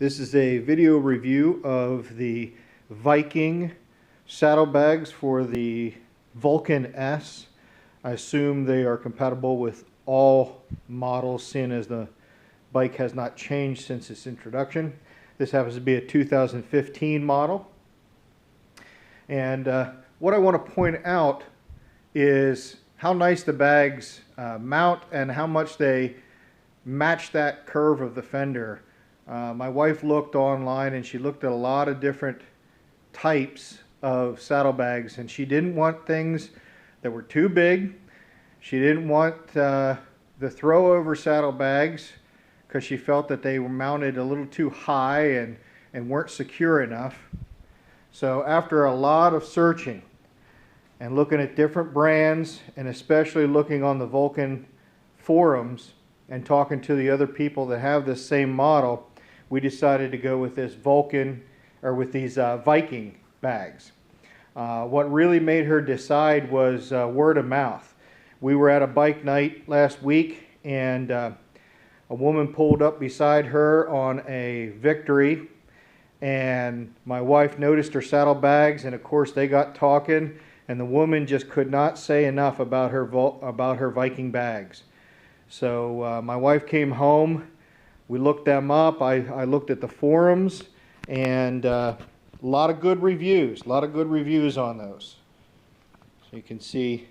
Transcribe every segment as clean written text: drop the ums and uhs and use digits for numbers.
This is a video review of the Viking saddlebags for the Vulcan S. I assume they are compatible with all models, seeing as the bike has not changed since its introduction. This happens to be a 2015 model. And what I want to point out is how nice the bags mount and how much they match that curve of the fender. My wife looked online and she looked at a lot of different types of saddlebags, and she didn't want things that were too big. She didn't want the throw over saddlebags because she felt that they were mounted a little too high and weren't secure enough. So after a lot of searching and looking at different brands, and especially looking on the Vulcan forums and talking to the other people that have this same model, we decided to go with this Vulcan, or with these Viking bags. What really made her decide was word of mouth. We were at a bike night last week, and a woman pulled up beside her on a Victory, and my wife noticed her saddlebags, and of course they got talking, and the woman just could not say enough about her Viking bags. So my wife came home, we looked them up, I looked at the forums, and a lot of good reviews on those. So you can see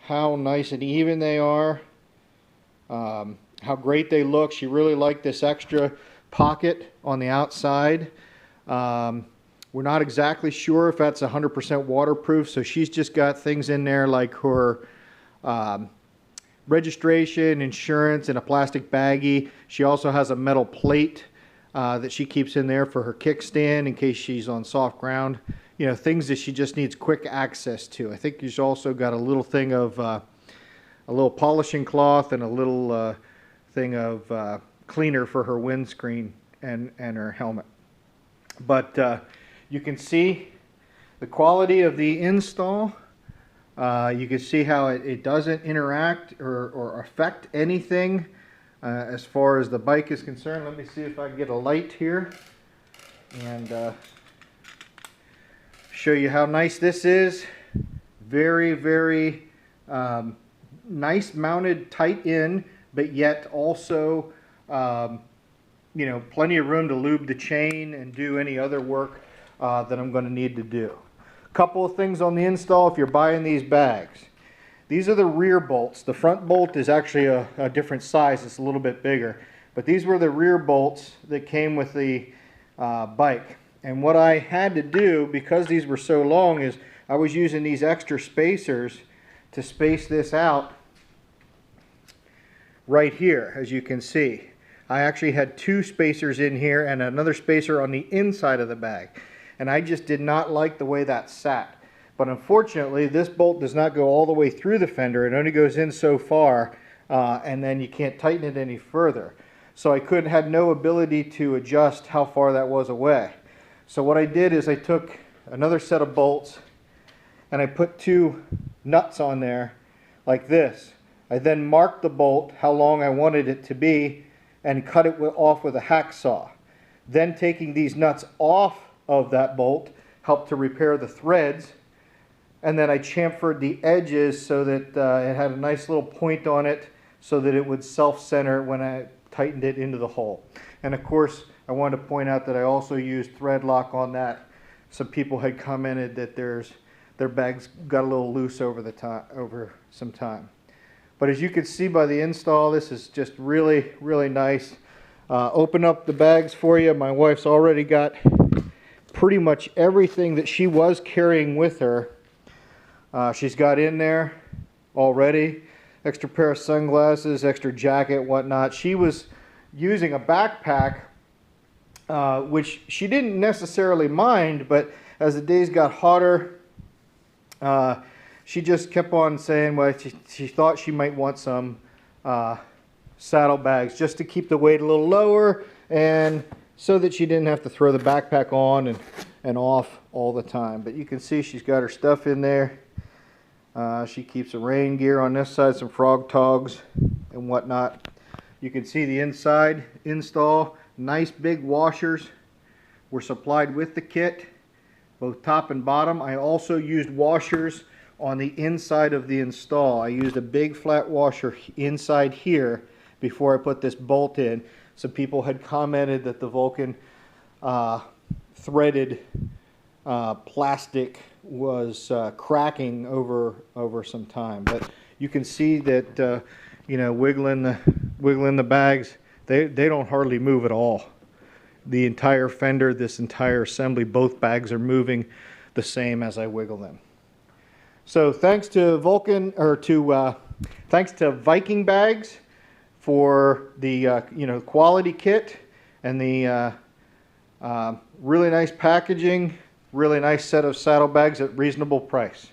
how nice and even they are, how great they look. She really liked this extra pocket on the outside. We're not exactly sure if that's 100% waterproof, so she's just got things in there like her registration, insurance, and a plastic baggie. She also has a metal plate that she keeps in there for her kickstand in case she's on soft ground. You know, things that she just needs quick access to. I think she's also got a little thing of a little polishing cloth and a little thing of cleaner for her windscreen and her helmet. But you can see the quality of the install. You can see how it doesn't interact or affect anything as far as the bike is concerned. Let me see if I can get a light here and show you how nice this is. Very, very nice mounted tight in, but yet also you know, plenty of room to lube the chain and do any other work that I'm going to need to do. Couple of things on the install if you're buying these bags. These are the rear bolts. The front bolt is actually a different size. It's a little bit bigger. But these were the rear bolts that came with the bike. And what I had to do, because these were so long, is I was using these extra spacers to space this out right here, as you can see. I actually had two spacers in here and another spacer on the inside of the bag. And I just did not like the way that sat. But unfortunately, this bolt does not go all the way through the fender. It only goes in so far, and then you can't tighten it any further. So I had no ability to adjust how far that was away. So what I did is I took another set of bolts and I put two nuts on there like this. I then marked the bolt how long I wanted it to be and cut it off with a hacksaw. Then taking these nuts off of that bolt helped to repair the threads, and then I chamfered the edges so that it had a nice little point on it so that it would self-center when I tightened it into the hole. And of course I wanted to point out that I also used thread lock on that. Some people had commented that their bags got a little loose over some time. But as you can see by the install, this is just really, really nice. Open up the bags for you. My wife's already got pretty much everything that she was carrying with her. She's got in there already. Extra pair of sunglasses, extra jacket, whatnot. She was using a backpack, which she didn't necessarily mind, but as the days got hotter, she just kept on saying, well, she thought she might want some saddlebags just to keep the weight a little lower, and so that she didn't have to throw the backpack on and off all the time. But you can see she's got her stuff in there. She keeps the rain gear on this side, some frog togs and whatnot. You can see the inside install. Nice big washers were supplied with the kit, both top and bottom. I also used washers on the inside of the install. I used a big flat washer inside here before I put this bolt in. Some people had commented that the Vulcan threaded plastic was cracking over some time, but you can see that you know, wiggling the bags, they don't hardly move at all. The entire fender, this entire assembly, both bags are moving the same as I wiggle them. So thanks to thanks to Viking bags for the you know, quality kit and the really nice packaging, really nice set of saddlebags at reasonable price.